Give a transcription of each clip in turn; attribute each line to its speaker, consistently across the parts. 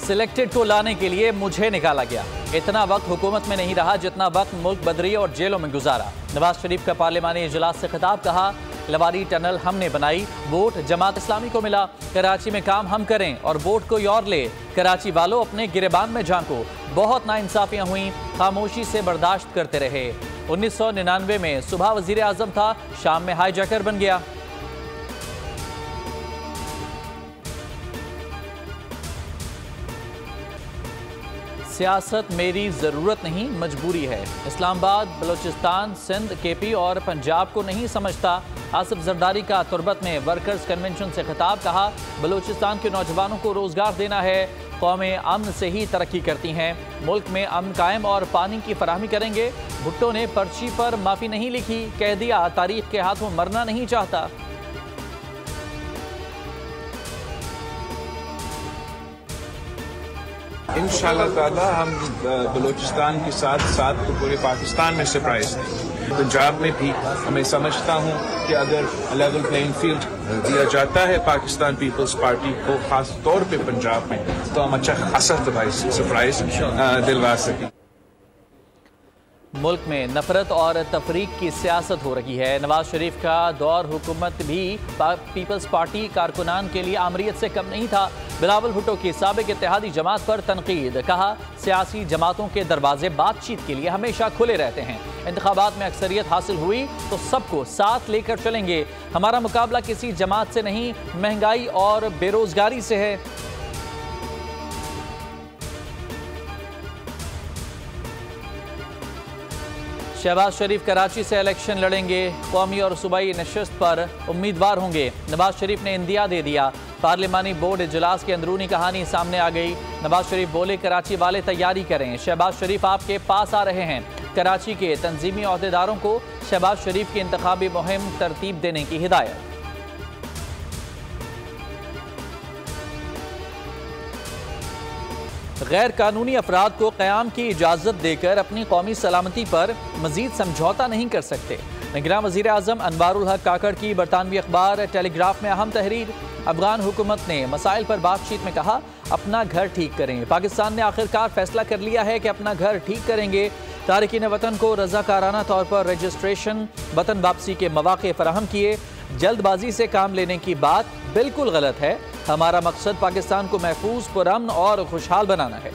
Speaker 1: Selected को लाने के लिए मुझे निकाला गया। इतना वक्त हुकूमत में नहीं रहा जितना वक्त मुल्क बदरी और जेलों में गुजारा। नवाज शरीफ का पार्लिमानी इजलास से खिताब, कहा लवारी टनल हमने बनाई, वोट जमात इस्लामी को मिला। कराची में काम हम करें और वोट कोई और ले। कराची वालों अपने गिरेबान में झांको। बहुत नाइंसाफियां हुई, खामोशी से बर्दाश्त करते रहे। 1999 में सुबह वजीर आजम था, शाम में हाईजैकर बन गया। सियासत मेरी ज़रूरत नहीं, मजबूरी है। इस्लामाबाद, बलूचिस्तान, सिंध, केपी और पंजाब को नहीं समझता। आसिफ जरदारी का तुर्बत में वर्कर्स कन्वेंशन से खिताब, कहा बलूचिस्तान के नौजवानों को रोज़गार देना है। कौमें अमन से ही तरक्की करती हैं। मुल्क में अमन कायम और पानी की फराहमी करेंगे। भुट्टो ने पर्ची पर माफ़ी नहीं लिखी, कह दिया तारीख के हाथों मरना नहीं चाहता।
Speaker 2: इंशाअल्लाह ताला हम बलूचिस्तान के साथ साथ तो पूरे पाकिस्तान में सरप्राइज देंगे। पंजाब में भी हमें समझता हूँ कि अगर लेवल प्लेइंग फील्ड दिया जाता है पाकिस्तान पीपल्स पार्टी को, खास तौर पे पंजाब में, तो हम अच्छा खासा सरप्राइज दिलवा सकें।
Speaker 1: मुल्क में नफरत और तफरीक की सियासत हो रही है। नवाज शरीफ का दौर हुकूमत भी पीपल्स पार्टी कारकुनान के लिए आमरीत से कम नहीं था। बिलावल भुट्टो की साबिक इत्तेहादी जमात पर तनकीद, कहा सियासी जमातों के दरवाजे बातचीत के लिए हमेशा खुले रहते हैं। इंतखाबात में अक्सरियत हासिल हुई तो सबको साथ लेकर चलेंगे। हमारा मुकाबला किसी जमात से नहीं, महंगाई और बेरोजगारी से है। शहबाज शरीफ कराची से इलेक्शन लड़ेंगे। कौमी और सूबाई नशस्त पर उम्मीदवार होंगे। नवाज शरीफ ने इंदिया दे दिया। पार्लिमानी बोर्ड इजलास की अंदरूनी कहानी सामने आ गई। नवाज शरीफ बोले कराची वाले तैयारी करें, शहबाज शरीफ आपके पास आ रहे हैं। कराची के तंजीमी अहदेदारों को शहबाज शरीफ की इंतखाबी मुहिम तरतीब देने की हिदायत। गैर कानूनी अफराद को क़याम की इजाज़त देकर अपनी कौमी सलामती पर मजीद समझौता नहीं कर सकते। निगरान वज़ीर आज़म अनवारुल हक काकड़ की बरतानवी अखबार टेलीग्राफ में अहम तहरीर। अफगान हुकूमत ने मसाइल पर बातचीत में कहा अपना घर ठीक करें। पाकिस्तान ने आखिरकार फैसला कर लिया है कि अपना घर ठीक करेंगे। तारिकीन वतन को रज़ाकाराना तौर पर रजिस्ट्रेशन, वतन वापसी के मौक़े फराहम किए। जल्दबाजी से काम लेने की बात बिल्कुल गलत है। हमारा मकसद पाकिस्तान को महफूज, पुरअमन और खुशहाल बनाना है।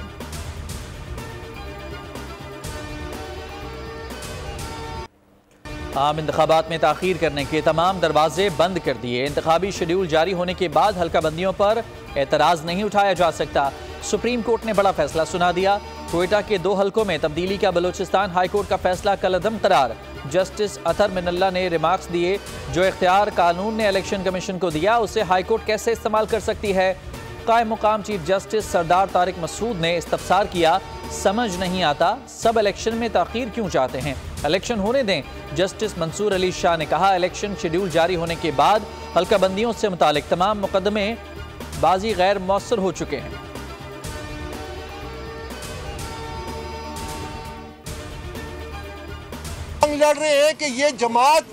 Speaker 1: आम इंतखाबात में ताख़ीर करने के तमाम दरवाजे बंद कर दिए। इंतखाबी शेड्यूल जारी होने के बाद हल्का बंदियों पर एतराज़ नहीं उठाया जा सकता। सुप्रीम कोर्ट ने बड़ा फैसला सुना दिया। क्वेटा के 2 हल्कों में तब्दीली का बलूचिस्तान हाई कोर्ट का फैसला कलअदम करार। जस्टिस अतर मिनल्ला ने रिमार्क्स दिए, जो इख्तियार कानून ने इलेक्शन कमीशन को दिया उसे हाई कोर्ट कैसे इस्तेमाल कर सकती है। कायम मुकाम चीफ जस्टिस सरदार तारिक मसूद ने इस्तफसार किया, समझ नहीं आता सब इलेक्शन में ताख़ीर क्यों चाहते हैं, इलेक्शन होने दें। जस्टिस मंसूर अली शाह ने कहा इलेक्शन शेड्यूल जारी होने के बाद हल्का बंदियों से मुतालिक तमाम मुकदमे बाजी गैर मौसर हो चुके हैं।
Speaker 3: लड़ रहे हैं कि ये जमात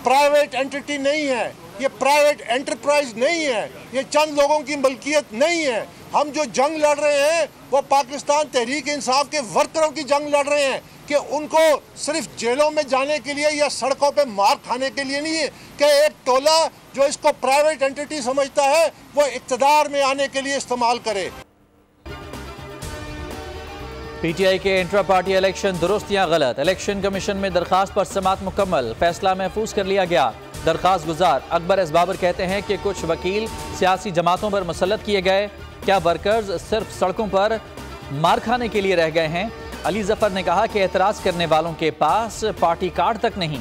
Speaker 3: प्राइवेट एंटिटी नहीं है, ये प्राइवेट एंटरप्राइज नहीं है, ये चंद लोगों की मलकियत नहीं है। हम जो जंग लड़ रहे हैं वो पाकिस्तान तहरीक इंसाफ के वर्करों की जंग लड़ रहे हैं कि उनको सिर्फ जेलों में जाने के लिए या सड़कों पे मार खाने के लिए नहीं है कि एक टोला जो इसको प्राइवेट एंटिटी समझता है वो इक़्तिदार में आने के लिए इस्तेमाल करे।
Speaker 1: पीटीआई के इंट्रा पार्टी इलेक्शन दुरुस्त या गलत, इलेक्शन कमीशन में दरखास्त पर समाअत मुकम्मल, फैसला महफूज कर लिया गया। दरखास्त गुजार अकबर एस बाबर कहते हैं कि कुछ वकील सियासी जमातों पर मुसल्लत किए गए। क्या वर्कर्स सिर्फ सड़कों पर मार खाने के लिए रह गए हैं? अली जफर ने कहा कि एतराज़ करने वालों के पास पार्टी कार्ड तक नहीं।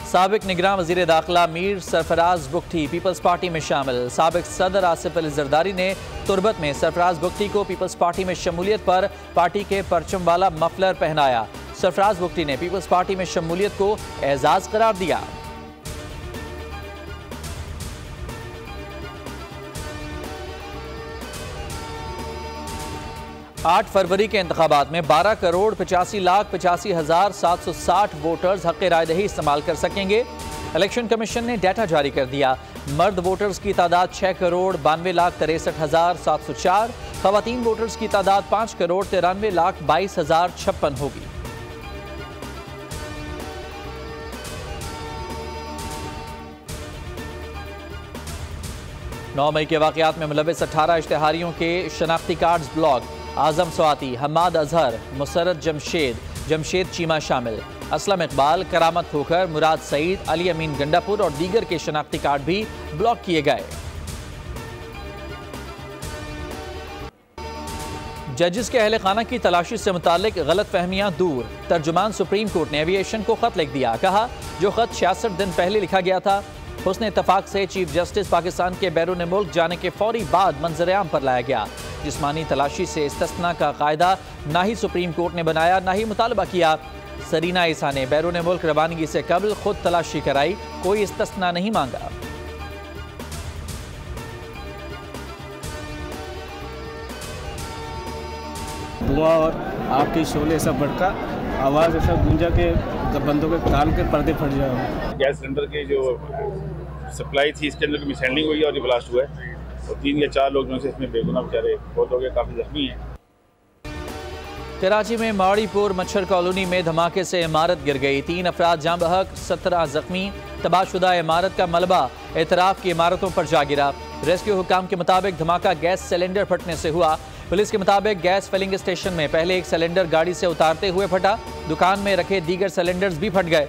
Speaker 1: साबिक निगरान वज़ीर दाखिला मीर सरफराज बुगटी पीपल्स पार्टी में शामिल। साबिक सदर आसिफ अली जरदारी ने तुर्बत में सरफराज बुगटी को पीपल्स पार्टी में शमूलियत पर पार्टी के परचम वाला मफलर पहनाया। सरफराज बुगटी ने पीपल्स पार्टी में शमूलियत को एजाज़ करार दिया। 8 फरवरी के इंतखाबात में 12,85,85,760 वोटर्स हक़ राय दही इस्तेमाल कर सकेंगे। इलेक्शन कमीशन ने डाटा जारी कर दिया। मर्द वोटर्स की तादाद 6,92,63,704, खवातीन वोटर्स की तादाद 5,93,22,056 होगी। नौ मई के वाकयात में मुलविस 18 इश्तेहारियों के शनाख्ती कार्ड्स ब्लॉक। आजम स्वाति, हम्माद अजहर, मुसरत जमशेद चीमा शामिल। असलम इकबाल, करामत खोखर, मुराद सईद, अली अमीन गंडापुर और दीगर के शनाख्ती कार्ड भी ब्लॉक किए गए। जजेस के अहले खाना की तलाशी से मुतालिक गलत फहमियां दूर। तर्जुमान सुप्रीम कोर्ट ने एविएशन को खत लिख दिया। कहा, जो खत 66 दिन पहले लिखा गया था, हुस्न इत्तफाक से चीफ जस्टिस पाकिस्तान के बैरून मुल्क जाने के फौरी बाद मंजर-ए-आम पर लाया गया। जिस्मानी तलाशी से इस्तिस्ना का कायदा ना ही सुप्रीम कोर्ट ने बनाया, ना ही मुतालबा किया। सरीना ईसा ने बैरून मुल्क रवानगी से कबल खुद तलाशी कराई, कोई इस्तिस्ना नहीं मांगा।
Speaker 4: धुआं और आग के शोले सब भड़का, आवाज़ ऐसा गूंजा के बंदों के कान के पर्दे फट जाए।
Speaker 5: गैस सिलेंडर की जो सप्लाई थी इसके अंदर मिसहैंडलिंग हुई और ये ब्लास्ट हुआ है और 3 या 4 लोग जो से इसमें बेगुनाह बेचारे बहुत लोग काफ़ी जख्मी हैं।
Speaker 1: कराची में माड़ीपुर मच्छर कॉलोनी में धमाके से इमारत गिर गई, 3 अफराद जाँ बहक, 17 जख्मी। तबाहशुदा इमारत का मलबा एतराफ की इमारतों पर जा गिरा। रेस्क्यू हुकाम के मुताबिक धमाका गैस सिलेंडर फटने से हुआ। पुलिस के मुताबिक गैस फिलिंग स्टेशन में पहले एक सिलेंडर गाड़ी से उतारते हुए फटा, दुकान में रखे दीगर सिलेंडर्स भी फट गए।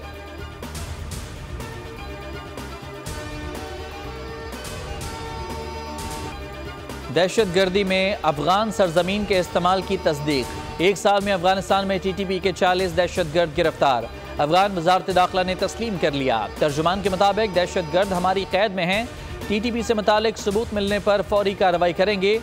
Speaker 1: दहशतगर्दी में अफगान सरजमीन के इस्तेमाल की तस्दीक। 1 साल में अफगानिस्तान में TTP के 40 दहशतगर्द गिरफ्तार। अफगान वजारत दाखिला ने तस्लीम कर लिया। तर्जुमान के मुताबिक दहशतगर्द हमारी कैद में हैं, TTP से मुतालिक सबूत मिलने पर फौरी कार्रवाई करेंगे।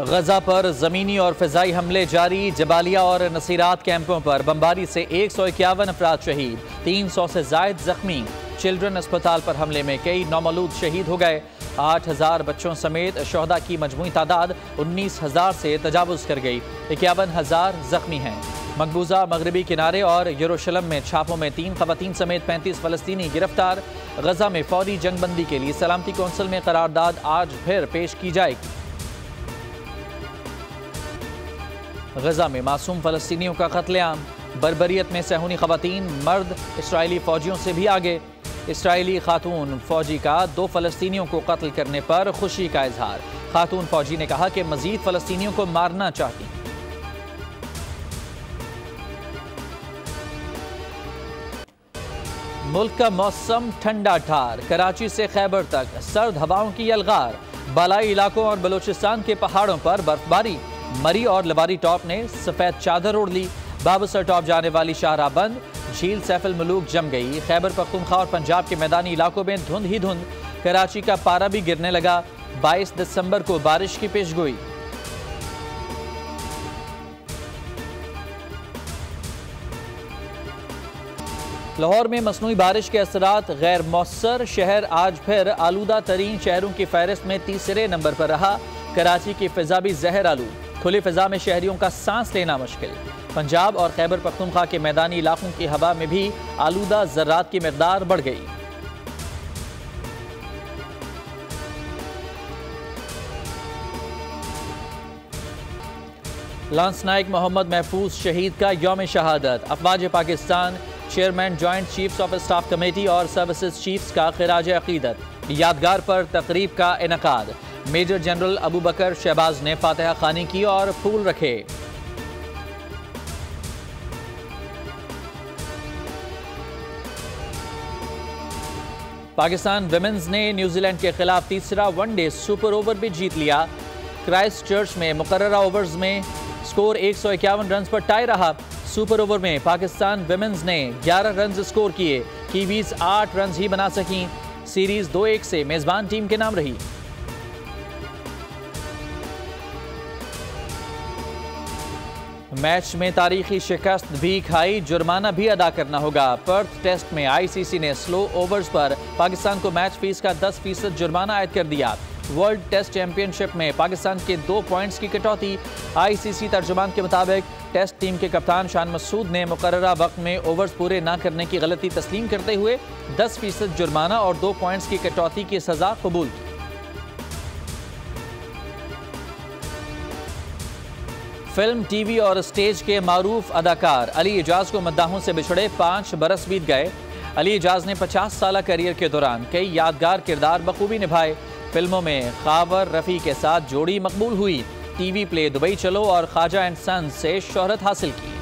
Speaker 1: गजा पर जमीनी और फिजाई हमले जारी। जबालिया और नसीरात कैंपों पर बमबारी से 151 अफराद शहीद, 300 से जायद जख्मी। चिल्ड्रन अस्पताल पर हमले में कई नौमौलूद शहीद हो गए। 8000 बच्चों समेत शहदा की मजमूई तादाद 19,000 से तजावुज कर गई। 51,000 जख्मी हैं। मकबूजा मगरबी किनारे और यरूशलेम में छापों में 3 खवातीन समेत 35 फलस्तीनी गिरफ्तार। गजा में फौरी जंगबंदी के लिए सलामती कौंसिल में करारदाद आज फिर पेश की जाएगी। गजा में मासूम फलस्तीनियों का कत्लेआम, बर्बरियत में सहूनी खवातीन, मर्द इसराइली फौजियों से भी आगे। इसराइली खातून फौजी का 2 फलस्तीनियों को कत्ल करने पर खुशी का इजहार। खातून फौजी ने कहा कि मजीद फलस्तीनियों को मारना चाहती। मुल्क का मौसम ठंडा ठार, कराची से खैबर तक सर्द हवाओं की यलगार। बालाई इलाकों और बलोचिस्तान के पहाड़ों पर बर्फबारी। मरी और लबारी टॉप ने सफेद चादर ओढ़ ली। बाबूसर टॉप जाने वाली शाहराह बंद, झील सैफुल मुलूक जम गई। खैबर पख्तूनख्वा और पंजाब के मैदानी इलाकों में धुंध ही धुंध। कराची का पारा भी गिरने लगा। 22 दिसंबर को बारिश की पेशगोई। लाहौर में मसनूई बारिश के असरात गैर मौसर। शहर आज फिर आलूदा तरीन शहरों की फहरिस्त में तीसरे नंबर पर रहा। कराची की फिजा भी जहर आलूद, खुली फिजा में शहरियों का सांस लेना मुश्किल। पंजाब और खैबर पख्तूनख्वा के मैदानी इलाकों की हवा में भी आलूदा ज़र्रात की मिकदार बढ़ गई। लांस नाइक मोहम्मद महफूज शहीद का यौम शहादत। अफवाज Pakistan, chairman joint chiefs of staff committee और सर्विसेज चीफ्स का खिराज अकीदत। यादगार पर तकरीब का इनकाद। मेजर जनरल अबू बकर शहबाज ने फातिहा खानी की और फूल रखे। पाकिस्तान विमेंस ने न्यूजीलैंड के खिलाफ तीसरा वनडे सुपर ओवर भी जीत लिया। क्राइस्ट चर्च में मुकर्ररा ओवर्स में स्कोर 151 रन पर टाई रहा। सुपर ओवर में पाकिस्तान विमेंस ने 11 रन स्कोर किए। कीवीज 8 रन ही बना सकी। सीरीज 2-1 से मेजबान टीम के नाम रही। मैच में तारीखी शिकस्त भी खाई, जुर्माना भी अदा करना होगा। पर्थ टेस्ट में ICC ने स्लो ओवर्स पर पाकिस्तान को मैच फीस का 10% जुर्माना आयद कर दिया। वर्ल्ड टेस्ट चैंपियनशिप में पाकिस्तान के 2 पॉइंट्स की कटौती। आईसीसी तर्जुमान के मुताबिक टेस्ट टीम के कप्तान शान मसूद ने मुकर्ररा वक्त में ओवर्स पूरे न करने की गलती तस्लीम करते हुए 10% जुर्माना और 2 पॉइंट्स की कटौती की सजा कबूल की। फिल्म, टीवी और स्टेज के मारूफ अदाकार अली एजाज को मद्दाहों से बिछड़े 5 बरस बीत गए। अली एजाज ने 50 साल करियर के दौरान कई यादगार किरदार बखूबी निभाए। फिल्मों में खावर रफ़ी के साथ जोड़ी मकबूल हुई। टीवी प्ले दुबई चलो और ख्वाजा एंड सन्स से शोहरत हासिल की।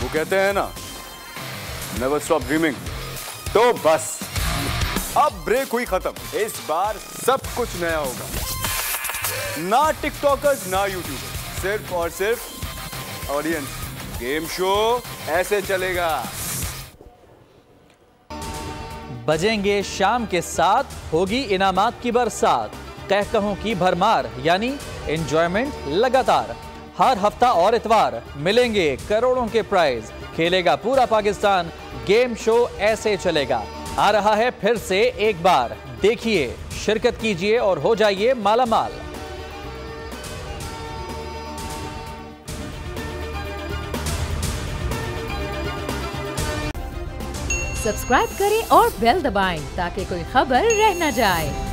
Speaker 6: वो कहते हैं ना, नेवर स्टॉप ड्रीमिंग। तो बस अब ब्रेक हुई खत्म। इस बार सब कुछ नया होगा। ना टिकटॉकर्स ना यूट्यूबर्स, सिर्फ और सिर्फ ऑडियंस। गेम शो ऐसे चलेगा।
Speaker 1: बजेंगे शाम के 7, होगी इनामात की बरसात, कहकहों की भरमार, यानी एंजॉयमेंट लगातार। हर हफ्ता और इतवार मिलेंगे करोड़ों के प्राइज, खेलेगा पूरा पाकिस्तान। गेम शो ऐसे चलेगा आ रहा है फिर से एक बार। देखिए, शिरकत कीजिए और हो जाइए मालामाल।
Speaker 7: सब्सक्राइब करें और बेल दबाएं ताकि कोई खबर रह न जाए।